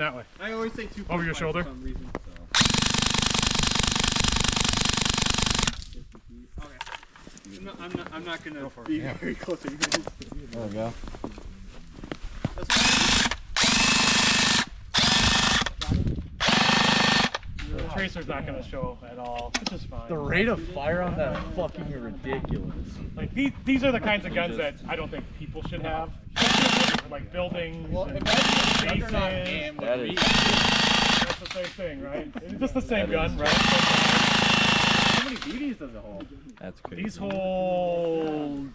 That way. I always say 2.5 over your shoulder. for some reason. So. Okay. I'm not gonna be very close to you guys. There we go. The tracer's not gonna show at all, which is fine. The rate of fire on that fucking ridiculous. Like these are the kinds of guns that I don't think people should have. Like buildings and bases. That is. That's the same thing, right? It's just the same gun, right? How many BBs does it hold? That's crazy. These hold